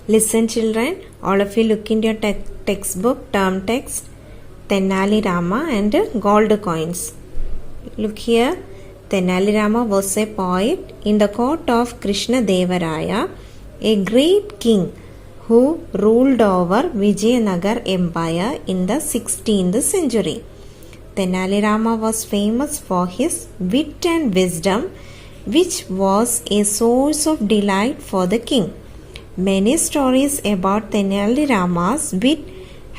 Listen children, all of you look in your textbook, term text, Tenali Rama and gold coins. Look here, Tenali Rama was a poet in the court of Krishna Devaraya, a great king who ruled over Vijayanagar Empire in the 16th century. Tenali Rama was famous for his wit and wisdom, which was a source of delight for the king. Many stories about Tenali Rama's wit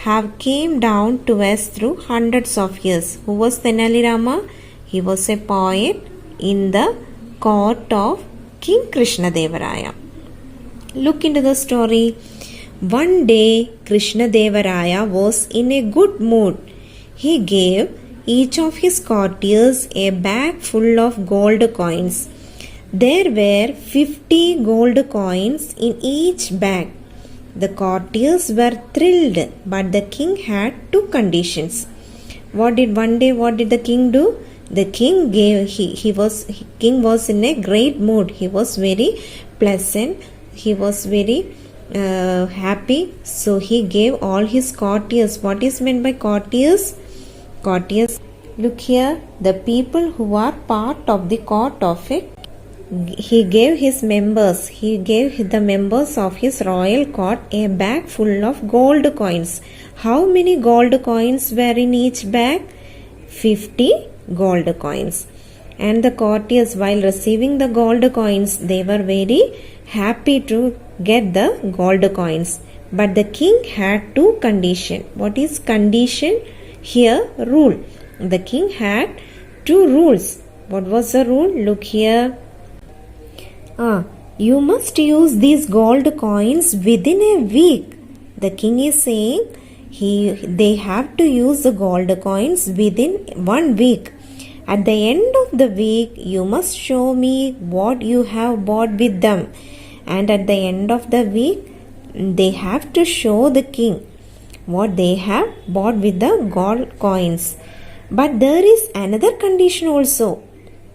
have came down to us through hundreds of years. Who was Tenali Rama? He was a poet in the court of King Krishna Devaraya. Look into the story. One day Krishna Devaraya was in a good mood. He gave each of his courtiers a bag full of gold coins. There were 50 gold coins in each bag. The courtiers were thrilled, but the king had two conditions. What did the king do? The king king was in a great mood. He was very pleasant. He was very happy. So he gave all his courtiers. What is meant by courtiers? Courtiers. Look here, the people who are part of the court of it. He gave the members of his royal court a bag full of gold coins. How many gold coins were in each bag? 50 gold coins. And the courtiers, while receiving the gold coins, they were very happy to get the gold coins. But the king had two conditions. What is condition? Here, rule. The king had two rules. What was the rule? Look here. You must use these gold coins within a week. The king is saying they have to use the gold coins within 1 week. At the end of the week, you must show me what you have bought with them. And at the end of the week, they have to show the king what they have bought with the gold coins. But there is another condition also.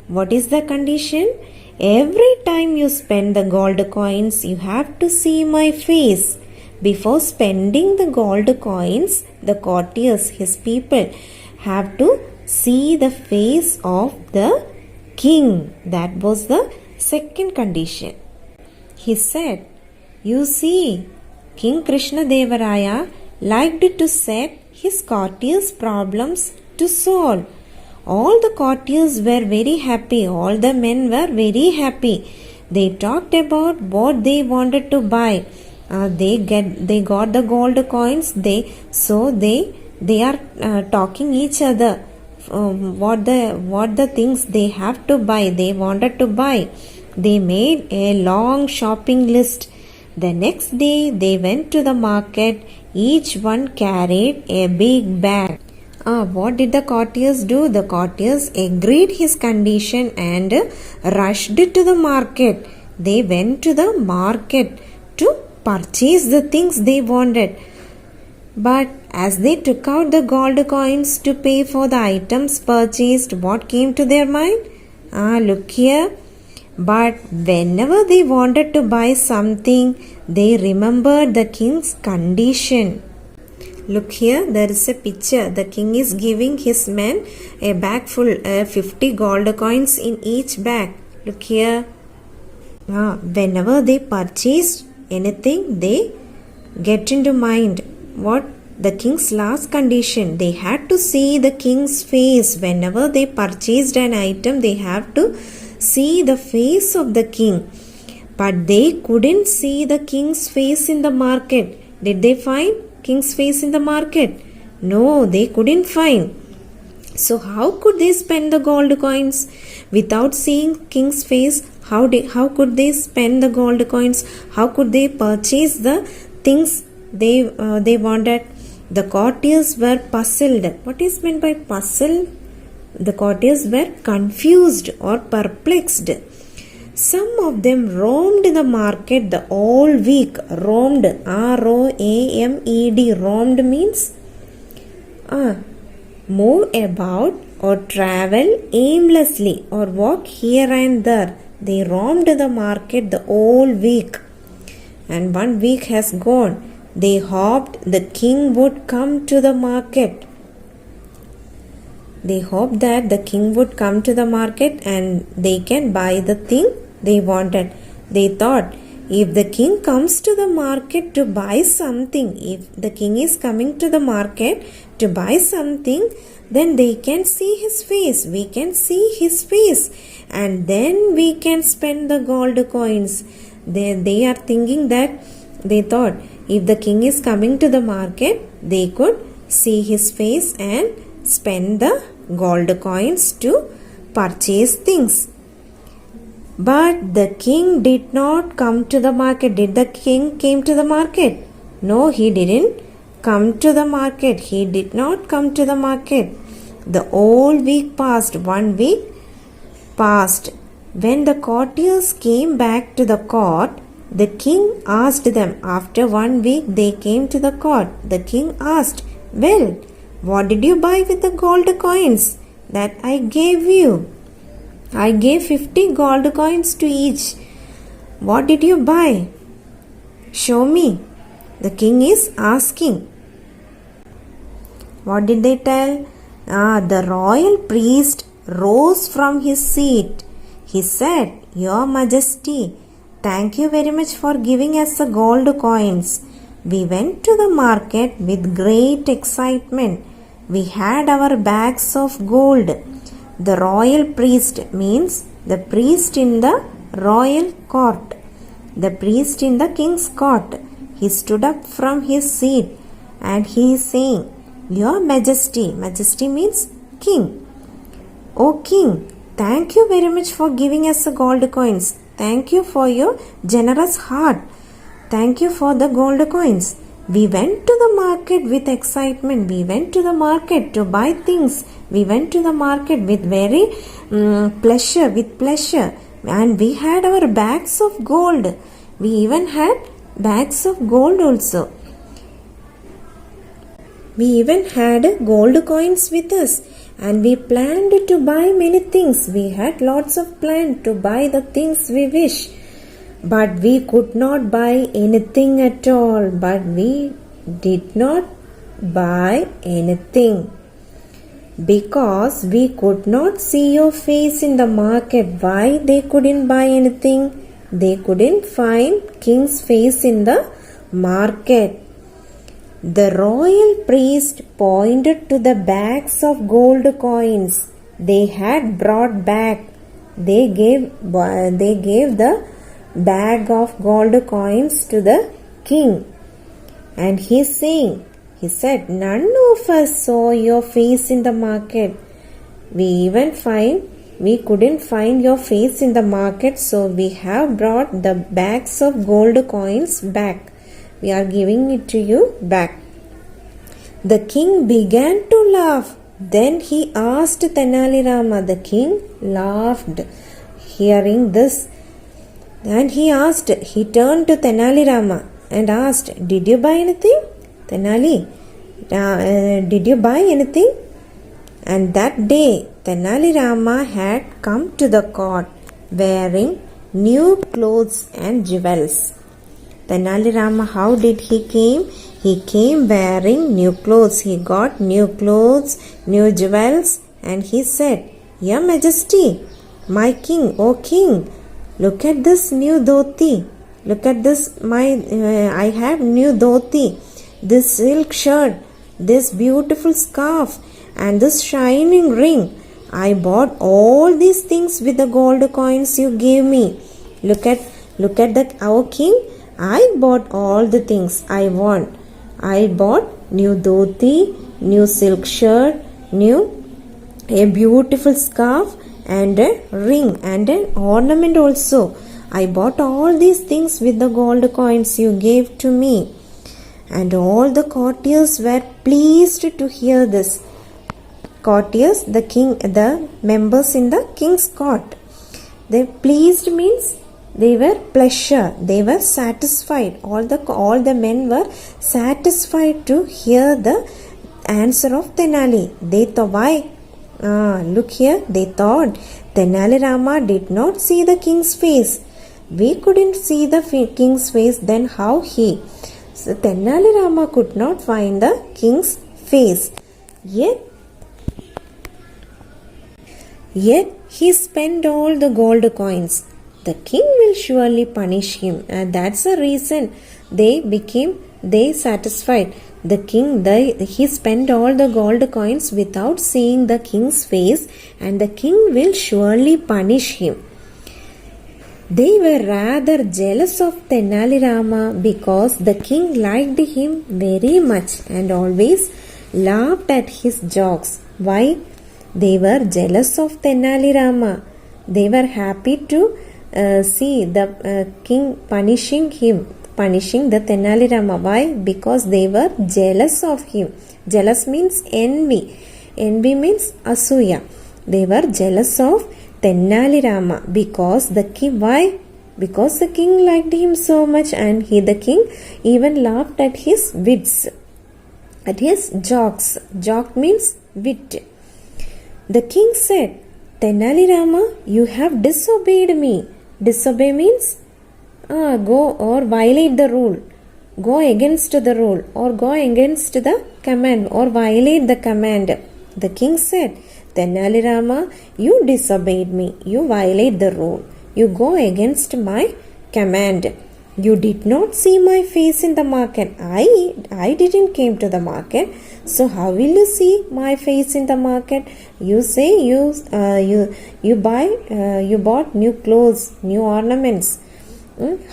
What is the condition? Every time you spend the gold coins, you have to see my face. Before spending the gold coins, the courtiers, his people, have to see the face of the king. That was the second condition. He said, you see, King Krishna Devaraya liked to set his courtiers' problems to solve. All the courtiers were very happy. All the men were very happy. They talked about what they wanted to buy. They got the gold coins. They are talking each other. What the things they have to buy. They wanted to buy. They made a long shopping list. The next day they went to the market. Each one carried a big bag. What did the courtiers do? The courtiers agreed his condition and rushed to the market. They went to the market to purchase the things they wanted. But as they took out the gold coins to pay for the items purchased, what came to their mind? Look here. But whenever they wanted to buy something, they remembered the king's condition. Look here, there is a picture. The king is giving his men a bag full, 50 gold coins in each bag. Look here. Whenever they purchased anything, they get into mind what the king's last condition. They had to see the king's face. Whenever they purchased an item, they have to see the face of the king. But they couldn't see the king's face in the market. Did they find king's face in the market? No, they couldn't find. So how could they spend the gold coins? Without seeing king's face, how could they spend the gold coins? How could they purchase the things they wanted? The courtiers were puzzled. What is meant by puzzled? The courtiers were confused or perplexed. Some of them roamed the market the whole week. Roamed, R-O-A-M-E-D. Roamed means move about or travel aimlessly or walk here and there. They roamed the market the whole week. and 1 week has gone. They hoped the king would come to the market. They hoped that the king would come to the market and they can buy the thing they wanted. They thought, if the king comes to the market to buy something, if the king is coming to the market to buy something, then they can see his face. We can see his face. And then we can spend the gold coins. They are thinking that, they thought, if the king is coming to the market, they could see his face and spend the gold coins to purchase things. But the king did not come to the market. Did the king came to the market? No, he didn't come to the market. He did not come to the market. The whole week passed. 1 week passed. When the courtiers came back to the court, the king asked them. After 1 week, they came to the court. The king asked, "Well, what did you buy with the gold coins that I gave you? I gave 50 gold coins to each. What did you buy? Show me." The king is asking. What did they tell? The royal priest rose from his seat. He said, "Your Majesty, thank you very much for giving us the gold coins. We went to the market with great excitement. We had our bags of gold." The royal priest means the priest in the royal court, the priest in the king's court. He stood up from his seat and he is saying, "Your Majesty," Majesty means king. "O king, thank you very much for giving us the gold coins. Thank you for your generous heart. Thank you for the gold coins. We went to the market with excitement. We went to the market to buy things. We went to the market with very pleasure. And we had our bags of gold. We even had bags of gold also. We even had gold coins with us. And we planned to buy many things. We had lots of plans to buy the things we wish. But we could not buy anything at all. But we did not buy anything because we could not see your face in the market. Why they couldn't buy anything? They couldn't find king's face in the market. The royal priest pointed to the bags of gold coins they had brought back. They gave the bag of gold coins to the king. And he said, "None of us saw your face in the market. We couldn't find your face in the market, so we have brought the bags of gold coins back. We are giving it to you back." The king began to laugh. Then he asked Tenali Rama. The king laughed hearing this. And he turned to Tenali Rama and asked, "Did you buy anything? Tenali, did you buy anything?" And that day, Tenali Rama had come to the court wearing new clothes and jewels. Tenali Rama, how did he came? He came wearing new clothes. He got new clothes, new jewels, and he said, "Your Majesty, my king, O king, look at this new dhoti. Look at this, I have new dhoti, this silk shirt, this beautiful scarf, and this shining ring. I bought all these things with the gold coins you gave me. Look at that, our king. I bought all the things I want. I bought new dhoti, new silk shirt, a beautiful scarf, and a ring and an ornament also. I bought all these things with the gold coins you gave to me." And all the courtiers were pleased to hear this. Courtiers, the members in the king's court. They pleased means they were pleasure. They were satisfied. All the men were satisfied to hear the answer of Tenali. They thought, why? Look here. They thought Tenali Rama did not see the king's face. We couldn't see the king's face, then how he? So Tenali Rama could not find the king's face. Yet he spent all the gold coins. The king will surely punish him, and that's the reason they satisfied. The king, he spent all the gold coins without seeing the king's face, and the king will surely punish him. They were rather jealous of Tenali Rama because the king liked him very much and always laughed at his jokes. Why? They were jealous of Tenali Rama. They were happy to see the king punishing the Tenali Rama. Why? Because they were jealous of him. Jealous means envy. Envy means asuya. They were jealous of Tenali Rama because the king. Why? Because the king liked him so much, and the king even laughed at his wits, at his jokes. Joke means wit. The king said, Tenali Rama, you have disobeyed me. Disobey means go or violate the rule. Go against the rule or go against the command or violate the command. The king said, Tenali Rama, you disobeyed me. You violate the rule. You go against my command. You did not see my face in the market. I didn't came to the market. So how will you see my face in the market? You say you bought new clothes, new ornaments.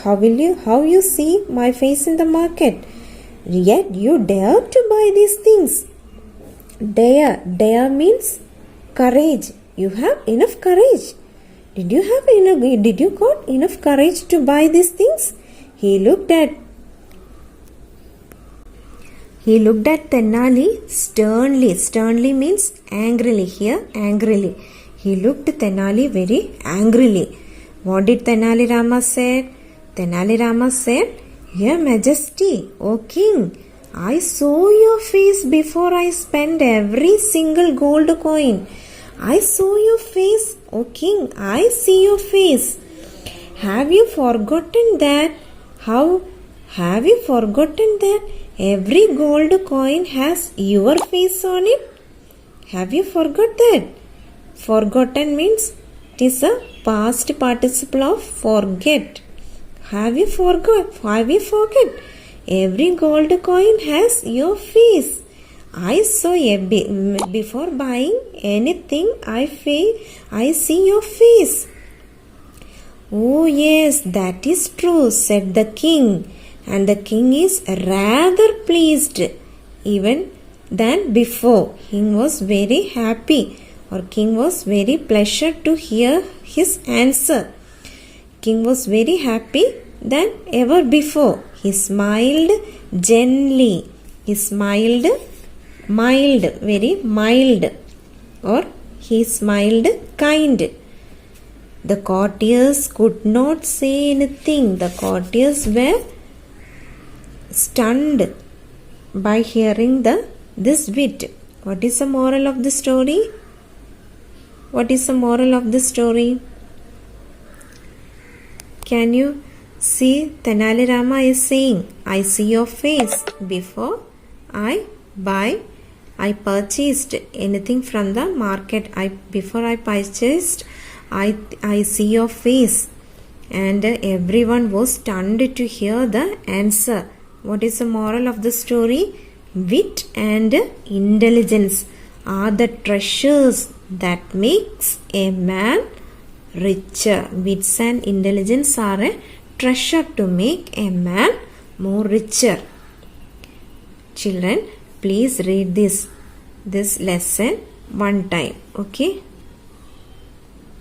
How you see my face in the market? Yet you dare to buy these things. Dare means courage. You have enough courage. Did you got enough courage to buy these things? He looked at Tenali sternly. Sternly means angrily. Here, angrily. He looked at Tenali very angrily. What did Tenali Rama say? Tenali Rama said, Your Majesty, O King, I saw your face before I spent every single gold coin. I saw your face, O King. I see your face. Have you forgotten that? Have you forgotten that every gold coin has your face on it? Have you forgot that? Forgotten means it is a past participle of forget. Have you forgot? Every gold coin has your face. I saw before buying anything, I see your face. Oh yes, that is true, said the king. And the king is rather pleased even than before. King was very happy, or king was very pleased to hear his answer. King was very happy than ever before. He smiled gently. He smiled very mild, or he smiled kind. The courtiers could not say anything. The courtiers were stunned by hearing this wit. What is the moral of the story? What is the moral of the story? Can you see? Tenali Rama is saying, I see your face before I purchased anything from the market. Before I purchased, I see your face. And everyone was stunned to hear the answer. What is the moral of the story? Wit and intelligence are the treasures that makes a man richer. Wits and intelligence are a treasure to make a man more richer. Children, please read this lesson one time. Okay.